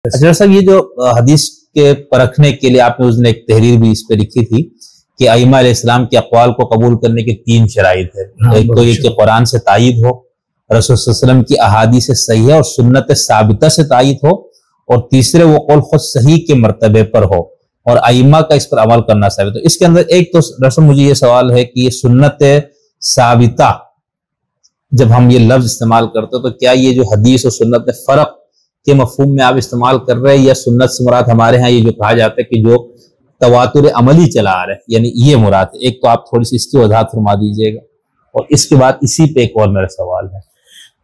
اچھا صاحب، یہ جو حدیث کے پرکھنے کے لیے آپ نے اس دن ایک تحریر بھی اس پہ لکھی تھی کہ ائمہ علیہ السلام کے اقوال کو قبول کرنے کے 3 شرائط ہے. ایک تو یہ کہ قرآن سے تائید ہو، رسول صلی اللہ علیہ وسلم کی احادیث صحیحہ اور سنت ثابتہ سے تائید ہو، اور تیسرے وہ قول خود صحیح کے مرتبے پر ہو اور ائمہ کا اس پر عمل کرنا ثابت ہو. اس کے اندر ایک تو رسول مجھے یہ سوال ہے کہ یہ سنت ثابتہ جب ہم یہ لفظ استعمال کرتے تو کیا یہ جو حدیث اور سنت میں فرق کے مفہوم میں آپ استعمال کر رہے ہیں، یا سنت سے مراد ہمارے ہاں یہ جو کہا جاتا ہے کہ جو تواتر عملی چلا آ رہا ہے، یعنی یہ مراد ہے؟ ایک تو آپ تھوڑی سی اس کی وضاحت فرما دیجئے گا، اور اس کے بعد اسی پہ ایک اور میرا سوال ہے.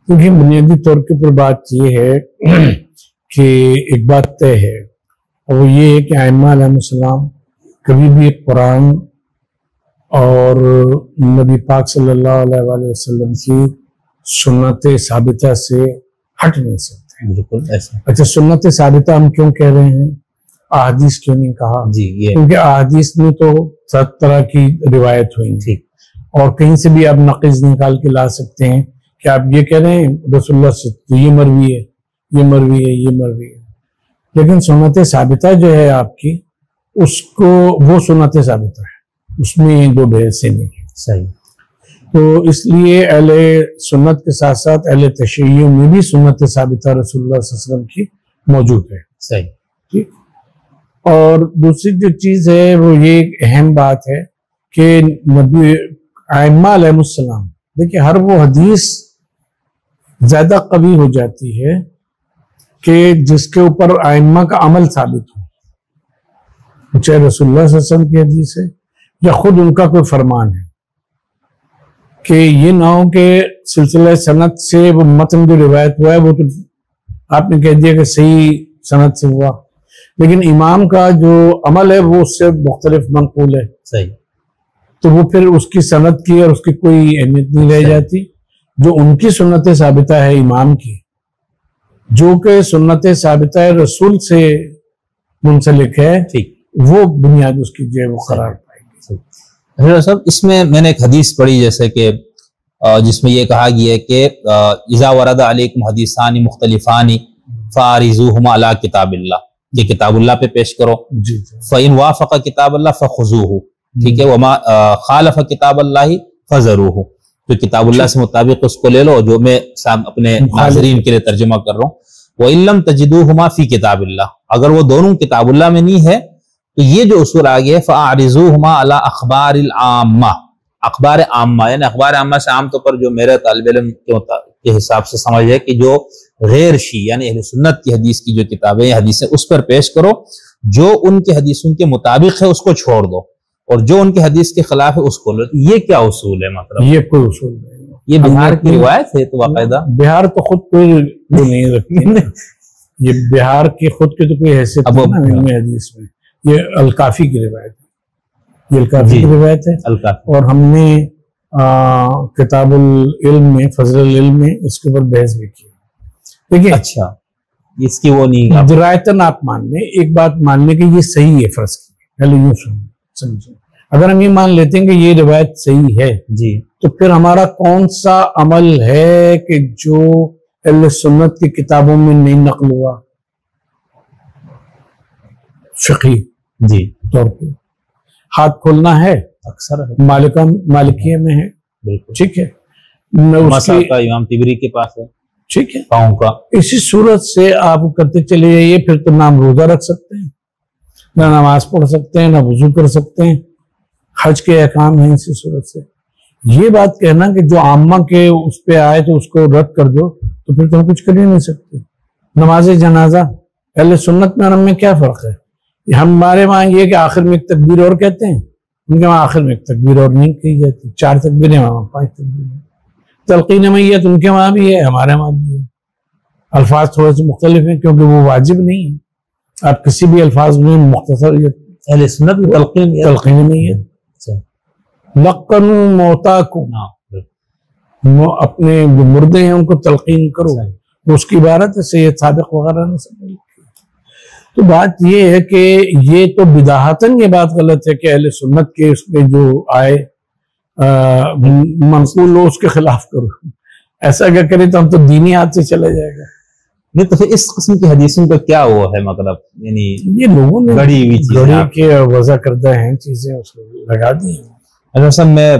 کیونکہ بنیادی طور کے پر بات یہ ہے کہ ایک بات طے ہے، اور وہ یہ ہے کہ ائمہ علیہ السلام کبھی بھی قرآن اور نبی پاک صلی اللہ علیہ وآلہ وسلم کی سنت ثابتہ سے ہٹ نہیں سکتے. بالکل ایسا. اچھا، سنت ثابتہ ہم کیوں کہہ رہے ہیں، احادیث کیوں نہیں کہا؟ جی، یہ کیونکہ احادیث میں تو 7 طرح کی روایت ہوئی ہیں، اور کہیں سے بھی آپ نقض نکال کے لا سکتے ہیں کہ آپ یہ کہہ رہے ہیں رسول اللہ سے تو یہ مروی ہے، یہ مروی ہے، یہ مروی ہے. لیکن سنت ثابتہ جو ہے آپ کی، اس کو وہ سنت ثابتہ ہے، اس میں دو بحثیں نہیں ہیں. صحیح. تو اس لیے اہل سنت کے ساتھ ساتھ اہل تشیع میں بھی سنت ثابتہ رسول اللہ صلی اللہ علیہ وسلم کی موجود ہے. صحیح. ٹھیک. اور دوسری جو چیز ہے وہ یہ ایک اہم بات ہے کہ نبی ائمہ علیہ السلام، دیکھیں ہر وہ حدیث زیادہ قوی ہو جاتی ہے کہ جس کے اوپر ائمہ کا عمل ثابت ہو، چاہے رسول اللہ صلی اللہ علیہ وسلم کی حدیث ہے یا خود ان کا کوئی فرمان ہے، کہ یہ نہ ہو کہ سلسلہ سند سے وہ متن جو روایت ہوا ہے وہ تو آپ نے کہہ دیا کہ صحیح سند سے ہوا، لیکن امام کا جو عمل ہے وہ اس سے مختلف منقول ہے. صحیح. تو وہ پھر اس کی سند کی اور اس کی کوئی اہمیت نہیں رہ جاتی. جو ان کی سنت ثابتہ ہے امام کی، جو کہ سنت ثابتہ رسول سے منسلک ہے، وہ بنیاد اس کی جو ہے وہ قرار پائے گی. صاحب، اس میں نے ایک حدیث پڑھی جیسے کہ جس میں یہ کہا گیا ہے کہ اذا ورد علیکم حدیثان مختلفان فارزوہما علی کتاب اللہ، یہ کتاب اللہ پہ پیش کرو. فإن وافق کتاب اللہ فخذوہ، ٹھیک ہے، وما خالف کتاب اللہ فذروہ، تو کتاب اللہ سے مطابق اس کو لے لو، جو میں اپنے ناظرین کے لیے ترجمہ کر رہا ہوں. وَإِن لَمْ تَجِدُوهُمَا فِي کتاب اللہ، اگر وہ دونوں کتاب اللہ میں نہیں ہے تو یہ جو اصول آگے ہے فَأَعْرِضُوهُمَا عَلَىٰ أَخْبَارِ الْعَامَّةِ، اخبار عامہ، یعنی اخبار عامہ سے عام طور پر جو میرے طالب علم کے حساب سے سمجھ ہے کہ جو غیر شیعہ یعنی اہل سنت کی حدیث کی جو کتابیں یا حدیثیں اس پر پیش کرو، جو ان کے حدیثوں کے مطابق ہے اس کو چھوڑ دو، اور جو ان کے حدیث کے خلاف ہے اس کو لو. یہ کیا اصول ہے؟ مطلب یہ کوئی اصول نہیں، یہ بہار کی روایت ہے تو باقاعدہ بہار تو خود کوئی نہیں رکھتی. یہ بہار کی خود کی تو کوئی حیثیت نہیں ہے حدیث میں. یہ الکافی کی روایت ہے، یہ الکافی کی روایت ہے. اور ہم نے کتاب العلم میں، فضل العلم میں اس کے اوپر بحث بھی کی. دیکھیں، اچھا اس کی وہ نہیں درایتاً آپ مان لیں، ایک بات مان لیں کہ یہ صحیح ہے، فرض کی پہلے یوں سمجھیں. اگر ہم یہ مان لیتے ہیں کہ یہ روایت صحیح ہے، جی، تو پھر ہمارا کون سا عمل ہے کہ جو اہل سنت کی کتابوں میں نہیں نقل ہوا؟ فقہی جی طور پہ ہاتھ کھولنا ہے، اکثر مالکیہ میں ہے، ٹھیک ہے، امام طبری کے پاس ہے، ٹھیک ہے، پاؤں کا. اسی صورت سے آپ کرتے چلے جائیے، پھر تو نہ روزہ رکھ سکتے ہیں، نہ نماز پڑھ سکتے ہیں، نہ وضو کر سکتے ہیں، حج کے احکام ہیں. اسی صورت سے یہ بات کہنا کہ جو عامہ کے اس پہ آئے تو اس کو رد کر دو، تو پھر تو ہم کچھ کر ہی نہیں سکتے. نماز جنازہ اہل سنت میں اور ہم میں کیا فرق ہے؟ ہمارے وہاں یہ کہ آخر میں ایک تکبیر اور کہتے ہیں، ان کے وہاں آخر میں ایک تکبیر اور نہیں کہی جاتی. 4 تکبیریں، وہاں 5 تکبیریں. تلقین میت ان کے وہاں بھی ہے، ہمارے وہاں بھی ہے. الفاظ تھوڑے سے مختلف ہیں کیونکہ وہ واجب نہیں ہے. آپ کسی بھی الفاظ میں مختصر اہل سنت تلقین میت، لقنوا موتاکم، اپنے جو مردے ہیں ان کو تلقین کرو، اس کی عبارت ہے سید صادق وغیرہ نے سمجھ. تو بات یہ ہے کہ یہ تو بداہتاً یہ بات غلط ہے کہ اہل سنت کے اس میں جو آئے منقول ہو اس کے خلاف کرو. ایسا اگر کرے تو ہم تو دینی ہاتھ سے چلا جائے گا. نہیں تو پھر اس قسم کی حدیثوں کا کیا وہ ہے مطلب، یعنی یہ لوگوں نے گڑی ہوئی چیزیں کے وضع کردہ ہیں چیزیں اس کو لگا دی ہیں۔ اچھا صاحب میں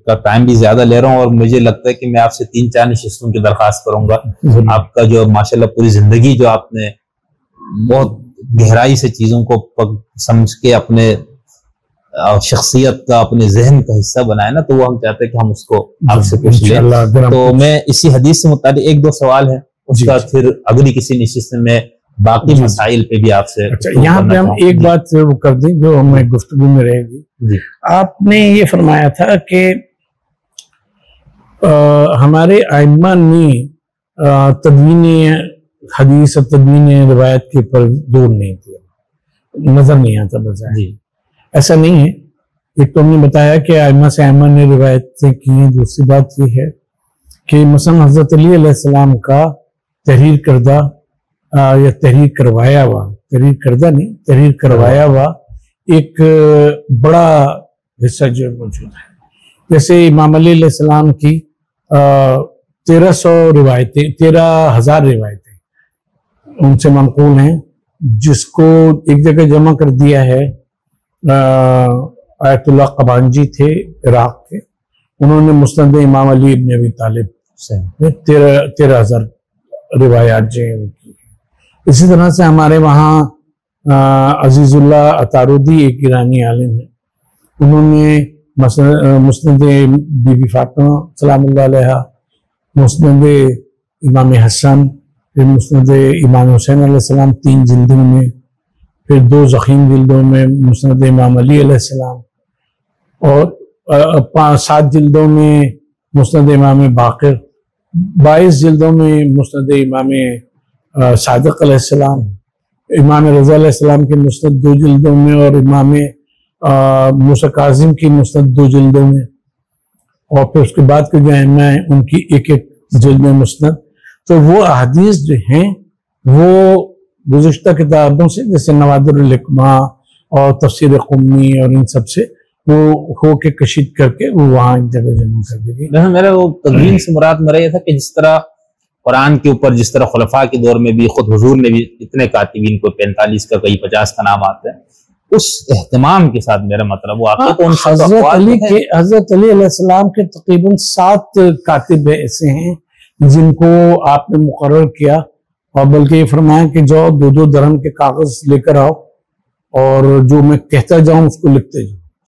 کا ٹائم بھی زیادہ لے رہا ہوں، اور مجھے لگتا ہے کہ میں آپ سے 3-4 نشستوں کی درخواست کروں گا۔ آپ کا جو ماشاءاللہ پوری زندگی جو آپ نے بہت گہرائی سے چیزوں کو سمجھ کے اپنے شخصیت کا، اپنے ذہن کا حصہ بنایا نا، تو وہ ہم چاہتے ہیں کہ ہم اس کو آپ سے پوچھ لیں۔ تو میں اسی حدیث سے متعلق 1-2 سوال ہیں، اس کا پھر اگلی کسی نشست میں باقی مسائل پہ بھی آپ سے یہاں پہ ہم ایک بات وہ کر دیں جو ہمیں گفتگو میں رہے گی۔ آپ نے یہ فرمایا تھا کہ ہمارے ائمہ نے تدوین حدیث اور تدوین روایت کے پر زور نہیں دیا، نظر نہیں آتا بظاہر۔ ایسا نہیں ہے، ایک تو ہم نے بتایا کہ ائمہ سے ائمہ نے روایتیں کی ہیں، دوسری بات یہ ہے کہ مثلا حضرت علی علیہ السلام کا تحریر کردہ یا تحریر کروایا ہوا، تحریر کردہ نہیں، تحریر کروایا ہوا ایک بڑا حصہ جو موجود ہے۔ جیسے امام علی علیہ السلام کی 1300 روایتیں، 13,000 روایتیں ان سے منقول ہیں، جس کو ایک جگہ جمع کر دیا ہے۔ آیت اللہ قبانجی تھے عراق کے، انہوں نے مسند امام علی ابن ابی طالب سے 13,000 روایات جو ہیں کی۔ اسی طرح سے ہمارے وہاں عزیز اللہ اتارودی ایک ایرانی عالم ہیں، انہوں نے مسند بی بی فاطمہ سلام اللہ علیہ، مسند امام حسن، پھر مسند امام حسین علیہ السلام 3 جلدوں میں، پھر 2 ضخیم جلدوں میں مسند امام علی علیہ السلام، اور 7 جلدوں میں مسند امام باقر، 22 جلدوں میں مسند امام صادق علیہ السلام، امام رضا علیہ السلام کی مسند 2 جلدوں میں، اور امام موسیٰ کاظم کی مسند 2 جلدوں میں، اور پھر اس کے بعد کے جو ائمہ ہیں ان کی 1-1 جلد میں مسند۔ تو وہ احادیث جو ہیں وہ گزشتہ کتابوں سے، جیسے نوادر الحکمہ اور تفسیر قمی اور ان سب سے وہ ہو کے کشید کر کے وہ وہاں ایک جگہ جمع کر دی گئی۔ میرا وہ تدوین سے مراد میرا یہ تھا کہ جس طرح قرآن کے اوپر، جس طرح خلفاء کے دور میں بھی خود حضور نے بھی اتنے کاتبین کو 45 کا کئی 50 کا نام آتے ہیں، اس اہتمام کے ساتھ میرا مطلب وہ حضرت علی علیہ السلام کے تقریباً 7 کاتب ایسے ہیں جن کو آپ نے مقرر کیا، اور بلکہ یہ فرمایا کہ جو 2 درہم کے کاغذ لے کر آؤ اور جو میں کہتا جاؤں اس کو لکھتے جاؤ۔